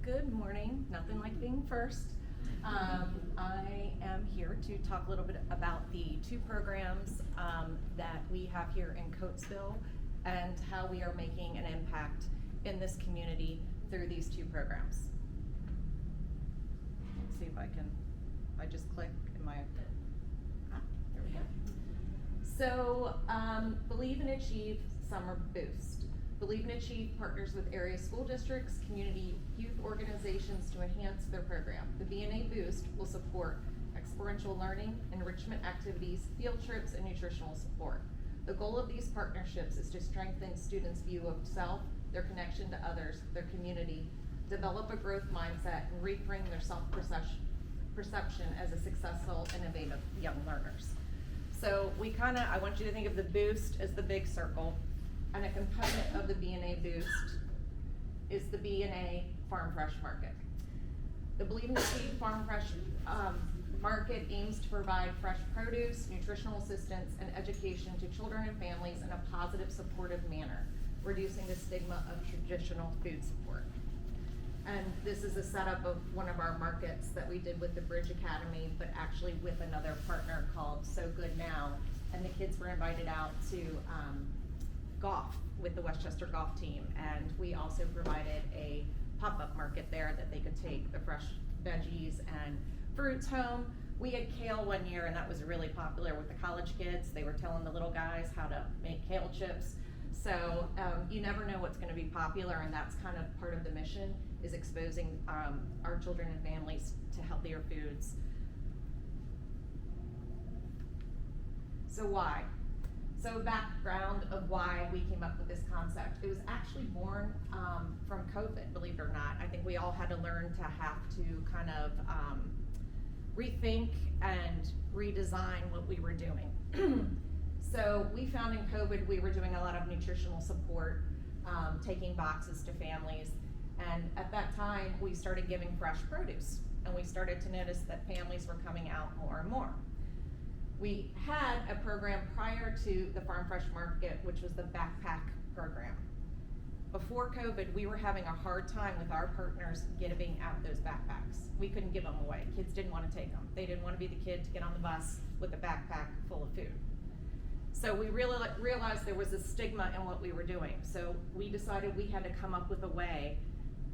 Good morning. Nothing like being first. I am here to talk a little bit about the two programs that we have here in Coatesville and how we are making an impact in this community through these two programs. Let's see if I can, I just click in my, there we go. So, Believe and Achieve Summer Boost. Believe and Achieve partners with area school districts, community youth organizations to enhance their program. The B&A Boost will support experiential learning, enrichment activities, field trips, and nutritional support. The goal of these partnerships is to strengthen students' view of self, their connection to others, their community, develop a growth mindset, and reframe their self-perception as a successful, innovative young learners. So I want you to think of the Boost as the big circle, and a component of the B&A Boost is the B&A Farm Fresh Market. The Believe and Achieve Farm Fresh Market aims to provide fresh produce, nutritional assistance, and education to children and families in a positive, supportive manner, reducing the stigma of traditional food support. And this is a setup of one of our markets that we did with the Bridge Academy, but actually with another partner called So Good Now. And the kids were invited out to golf with the Westchester golf team, and we also provided a pop-up market there that they could take the fresh veggies and fruits home. We had kale one year, and that was really popular with the college kids. They were telling the little guys how to make kale chips. So you never know what's going to be popular, and that's kind of part of the mission, is exposing our children and families to healthier foods. So why? So background of why we came up with this concept. It was actually born from COVID, believe it or not. I think we all had to learn to have to kind of rethink and redesign what we were doing. So we found in COVID, we were doing a lot of nutritional support, taking boxes to families. And at that time, we started giving fresh produce. And we started to notice that families were coming out more and more. We had a program prior to the Farm Fresh Market, which was the backpack program. Before COVID, we were having a hard time with our partners giving out those backpacks. We couldn't give them away. Kids didn't want to take them. They didn't want to be the kid to get on the bus with a backpack full of food. So we really realized there was a stigma in what we were doing. So we decided we had to come up with a way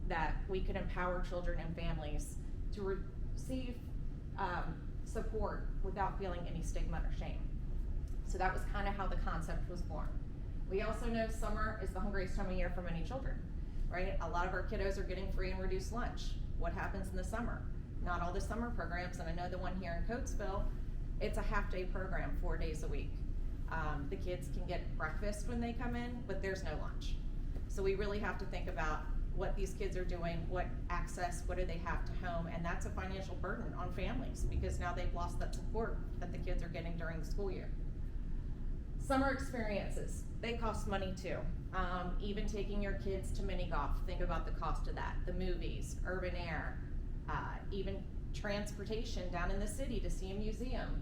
that we could empower children and families to receive support without feeling any stigma or shame. So that was kind of how the concept was born. We also know summer is the hungriest time of year for many children, right? A lot of our kiddos are getting free and reduced lunch. What happens in the summer? Not all the summer programs, and I know the one here in Coatesville, it's a half-day program, 4 days a week. The kids can get breakfast when they come in, but there's no lunch. So we really have to think about what these kids are doing, what access, what do they have to home, and that's a financial burden on families because now they've lost that support that the kids are getting during the school year. Summer experiences, they cost money too. Even taking your kids to mini golf, think about the cost of that. The movies, urban air, even transportation down in the city to see a museum.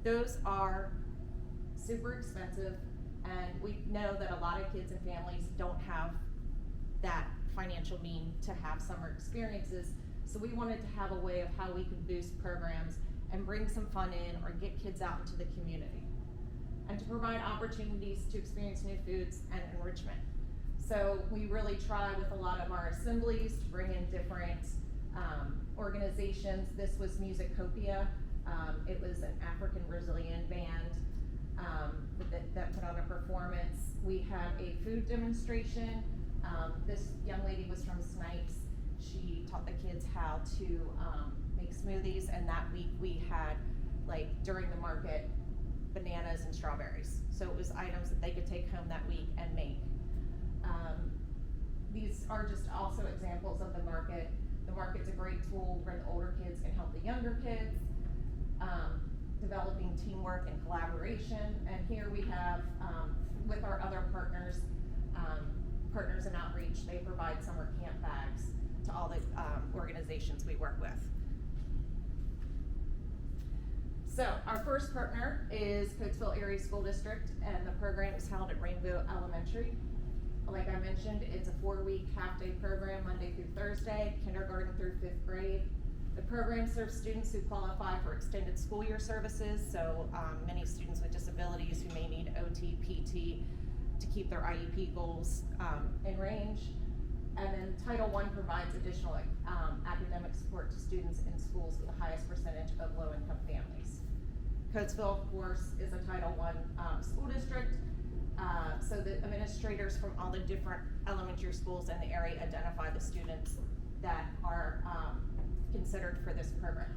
Those are super expensive, and we know that a lot of kids and families don't have that financial mean to have summer experiences. So we wanted to have a way of how we could boost programs and bring some fun in or get kids out into the community, and to provide opportunities to experience new foods and enrichment. So we really try with a lot of our assemblies to bring in different organizations. This was Musicopia. It was an African Brazilian band that put on a performance. We had a food demonstration. This young lady was from Snipes. She taught the kids how to make smoothies, and that week we had, like, during the market, bananas and strawberries. So it was items that they could take home that week and make. These are just also examples of the market. The market's a great tool where the older kids can help the younger kids, developing teamwork and collaboration. And here we have, with our other partners, Partners in Outreach, they provide summer camp bags to all the organizations we work with. So our first partner is Coatesville Area School District, and the program is held at Rainbow Elementary. like I mentioned, it's a 4-week half-day program, Monday through Thursday, kindergarten through 5th grade. The program serves students who qualify for extended school year services, so many students with disabilities who may need OT, PT to keep their IEP goals in range. And then Title I provides additional academic support to students in schools with the highest percentage of low-income families. Coatesville, of course, is a Title I school district, so the administrators from all the different elementary schools in the area identify the students that are considered for this program.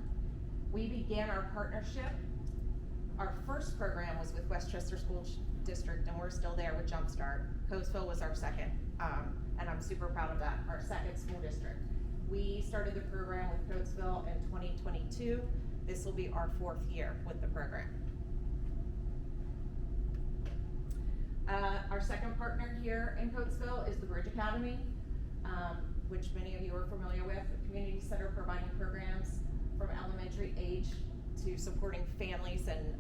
We began our partnership. Our first program was with Westchester School District, and we're still there with Jumpstart. Coatesville was our second, and I'm super proud of that, our second school district. We started the program with Coatesville in 2022. This will be our 4th year with the program. Our second partner here in Coatesville is the Bridge Academy, which many of you are familiar with, a community center providing programs from elementary age to supporting families and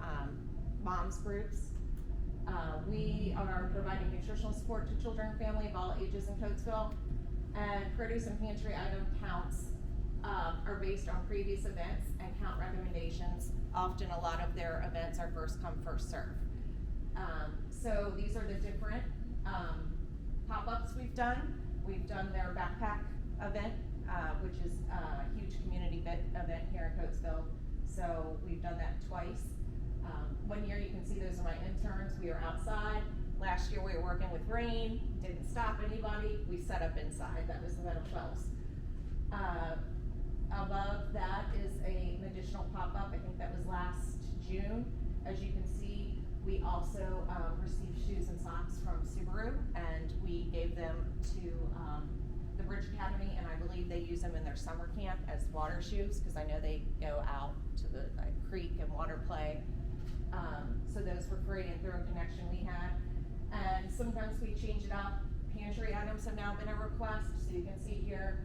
moms groups. We are providing nutritional support to children and family of all ages in Coatesville, and produce and pantry item counts are based on previous events and count recommendations. Often a lot of their events are first come, first serve. So these are the different pop-ups we've done. We've done their backpack event, which is a huge community event here in Coatesville. So we've done that twice. One year, you can see those are my interns. We are outside. Last year we were working with rain, didn't stop anybody. We set up inside. That was the Meadow 12s. Above that is an additional pop-up. I think that was last June. As you can see, we also received shoes and socks from Subaru, and we gave them to the Bridge Academy, and I believe they use them in their summer camp as water shoes, because I know they go out to the creek and water play. So those were free and through a connection we had. And sometimes we change it up. Pantry items have now been a request, so you can see here,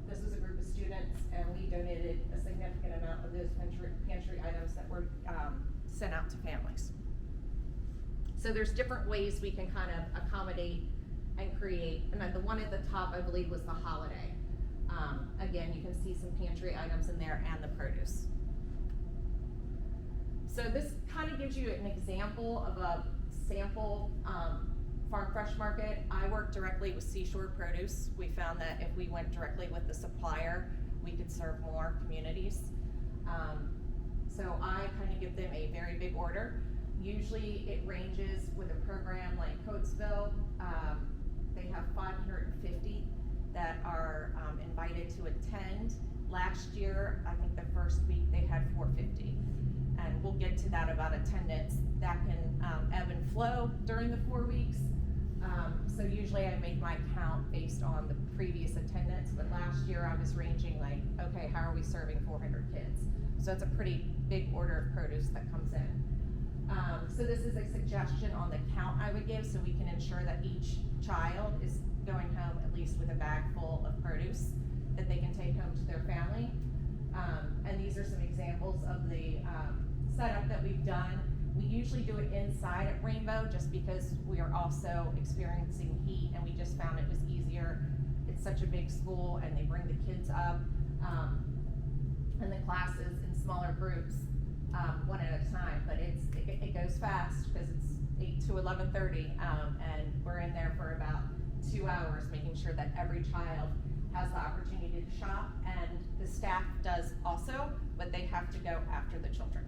this was a group of students, and we donated a significant amount of those pantry items that were sent out to families. So there's different ways we can kind of accommodate and create, and then the one at the top, I believe, was the holiday. Again, you can see some pantry items in there and the produce. So this kind of gives you an example of a sample farm fresh market. I work directly with Seashore Produce. We found that if we went directly with the supplier, we could serve more communities. So I kind of give them a very big order. Usually it ranges with a program like Coatesville. They have 550 that are invited to attend. Last year, I think the first week they had 450. And we'll get to that about attendance. That can ebb and flow during the 4 weeks. So usually I make my count based on the previous attendance, but last year I was ranging like, okay, how are we serving 400 kids? So it's a pretty big order of produce that comes in. So this is a suggestion on the count I would give, so we can ensure that each child is going home at least with a bag full of produce that they can take home to their family. And these are some examples of the setup that we've done. We usually do it inside at Rainbow just because we are also experiencing heat, and we just found it was easier. It's such a big school, and they bring the kids up and the classes in smaller groups, one at a time, but it goes fast because it's 8 to 11:30, and we're in there for about 2 hours making sure that every child has the opportunity to shop, and the staff does also, but they have to go after the children.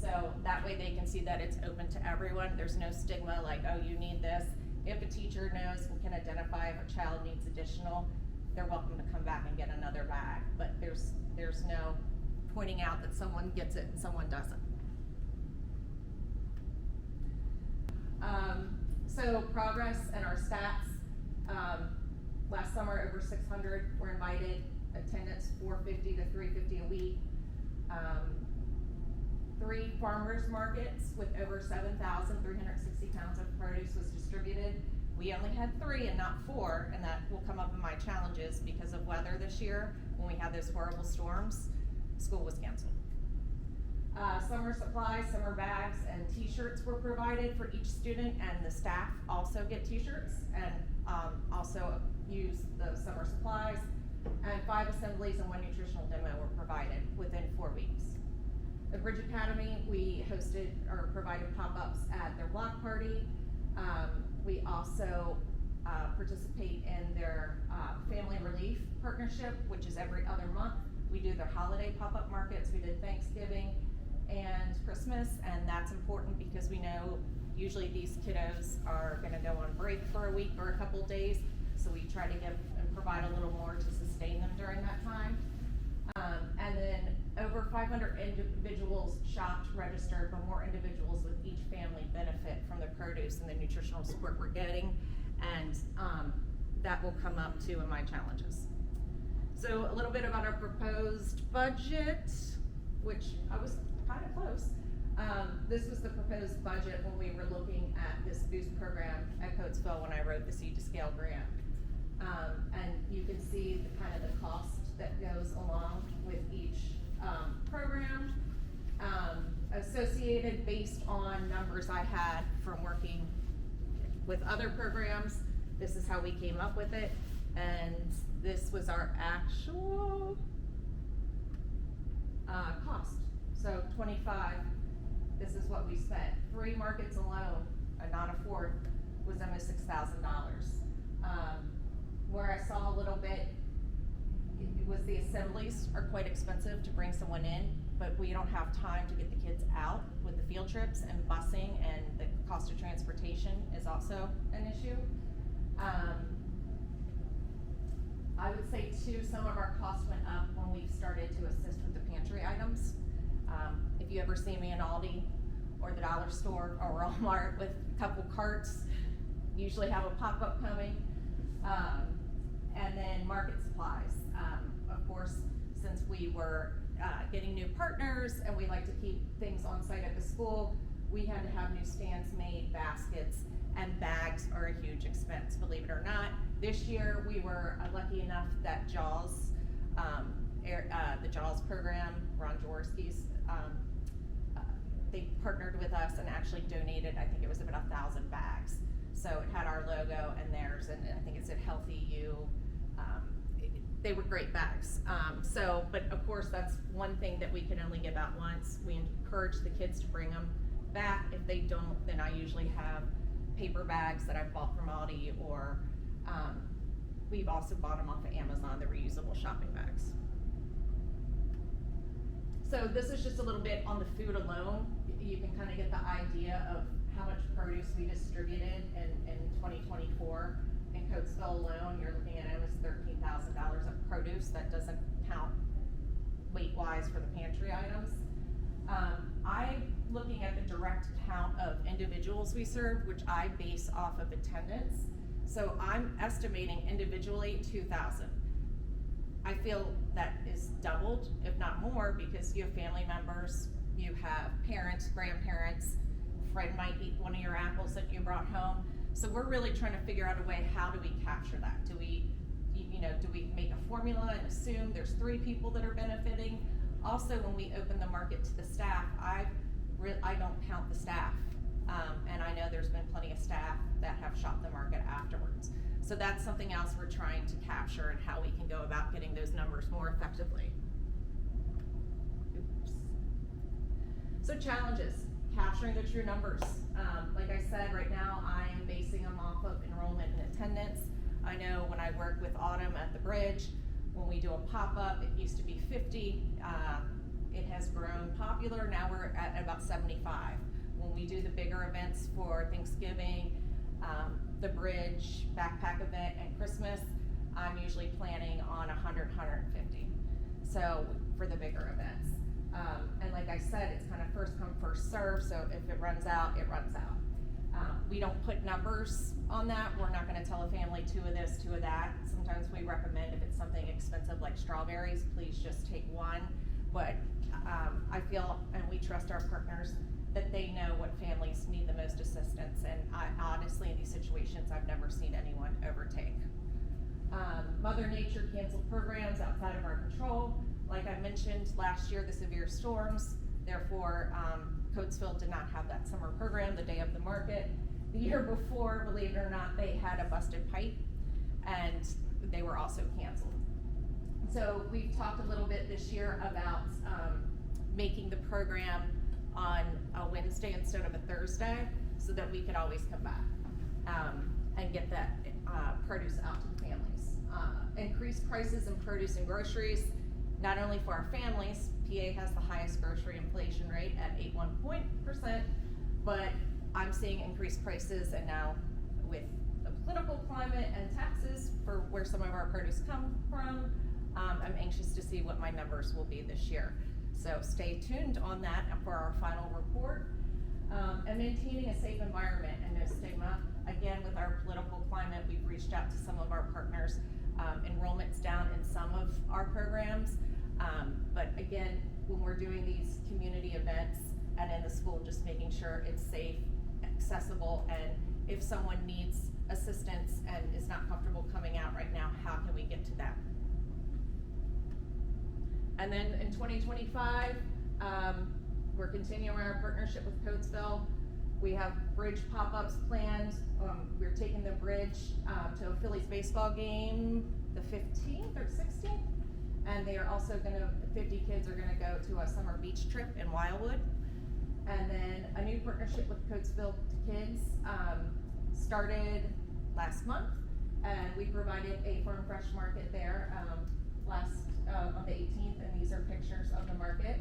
So that way they can see that it's open to everyone. There's no stigma like, oh, you need this. If a teacher knows and can identify if a child needs additional, they're welcome to come back and get another bag. But there's no pointing out that someone gets it and someone doesn't. So progress and our stats. Last summer, over 600 were invited. Attendance 450 to 350 a week. 3 farmers markets with over 7,360 pounds of produce was distributed. We only had 3 and not 4, and that will come up in my challenges because of weather this year. When we had those horrible storms, school was canceled. Summer supplies, summer bags, and t-shirts were provided for each student, and the staff also get t-shirts and also use the summer supplies. And 5 assemblies and 1 nutritional demo were provided within 4 weeks. The Bridge Academy, we hosted or provided pop-ups at their block party. We also participate in their family relief partnership, which is every other month. We do their holiday pop-up markets. We did Thanksgiving and Christmas, and that's important because we know usually these kiddos are gonna go on break for a week or a couple days, so we try to give and provide a little more to sustain them during that time. And then over 500 individuals shopped, registered, but more individuals with each family benefit from the produce and the nutritional support we're getting, and that will come up too in my challenges. So a little bit about our proposed budget, which I was kind of close. This was the proposed budget when we were looking at this boost program at Coatesville when I wrote the Seed to Scale grant. And you can see the kind of the cost that goes along with each program, associated based on numbers I had from working with other programs. This is how we came up with it, and this was our actual cost. So 25, this is what we spent. 3 markets alone, not a fourth, was almost $6,000. Where I saw a little bit, it was the assemblies are quite expensive to bring someone in, but we don't have time to get the kids out with the field trips and busing, and the cost of transportation is also an issue. I would say too, some of our costs went up when we started to assist with the pantry items. If you ever see me in Aldi or the dollar store or Walmart with a couple carts, usually have a pop-up coming. And then market supplies. Of course, since we were getting new partners and we like to keep things on site at the school, we had to have new stands made, baskets, and bags are a huge expense, believe it or not. This year we were lucky enough that JAWS, the JAWS program, Ron Jaworski's, they partnered with us and actually donated, I think it was about 1,000 bags. So it had our logo and theirs, and I think it said Healthy You. They were great bags. But of course that's one thing that we can only give out once. We encourage the kids to bring them back. If they don't, then I usually have paper bags that I've bought from Aldi, or we've also bought them off of Amazon, the reusable shopping bags. So this is just a little bit on the food alone. You can kind of get the idea of how much produce we distributed in 2024. In Coatesville alone, you're looking at almost $13,000 of produce. That doesn't count weight-wise for the pantry items. I'm looking at the direct count of individuals we served, which I base off of attendance. So I'm estimating individually 2,000. I feel that is doubled, if not more, because you have family members, you have parents, grandparents. Fred might eat one of your apples that you brought home. So we're really trying to figure out a way, how do we capture that? Do we make a formula and assume there's 3 people that are benefiting? Also, when we open the market to the staff, I don't count the staff. And I know there's been plenty of staff that have shopped the market afterwards. So that's something else we're trying to capture, and how we can go about getting those numbers more effectively. Oops. So challenges, capturing the true numbers. Like I said, right now I am basing them off of enrollment and attendance. I know when I work with Autumn at the Bridge, when we do a pop-up, it used to be 50. It has grown popular. Now we're at about 75. When we do the bigger events for Thanksgiving, the Bridge, backpack event, and Christmas, I'm usually planning on 100, 150. So for the bigger events. And like I said, it's kind of first come, first serve. So if it runs out, it runs out. We don't put numbers on that. We're not going to tell a family 2 of this, 2 of that. Sometimes we recommend, if it's something expensive like strawberries, please just take 1. But I feel, and we trust our partners, that they know what families need the most assistance. And I honestly, in these situations, I've never seen anyone overtake. Mother Nature canceled programs outside of our control. Like I mentioned last year, the severe storms, Therefore, Coatesville did not have that summer program the day of the market. The year before, believe it or not, they had a busted pipe, and they were also canceled. So we've talked a little bit this year about making the program on a Wednesday instead of a Thursday, so that we could always come back and get that produce out to the families. Increased prices in produce and groceries, not only for our families. PA has the highest grocery inflation rate at 81%, but I'm seeing increased prices, and now with the political climate and taxes for where some of our produce come from, I'm anxious to see what my numbers will be this year. So stay tuned on that for our final report. And maintaining a safe environment and no stigma. Again, with our political climate, we've reached out to some of our partners. Enrollment's down in some of our programs. But again, when we're doing these community events and in the school, just making sure it's safe, accessible, and if someone needs assistance and is not comfortable coming out right now, how can we get to them? And then in 2025, we're continuing our partnership with Coatesville. We have bridge pop-ups planned. We're taking the bridge to a Phillies baseball game the 15th or 16th. And they are also 50 kids are gonna go to a summer beach trip in Wildwood. And then a new partnership with Coatesville Kids started last month. And we provided a farm fresh market there on the 18th, and these are pictures of the market,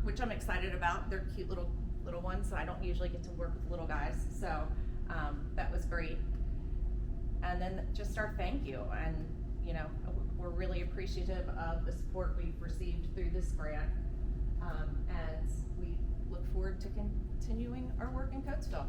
which I'm excited about. They're cute little ones, so I don't usually get to work with little guys, so that was great. And then just our thank you, and you know, we're really appreciative of the support we've received through this grant, and we look forward to continuing our work in Coatesville.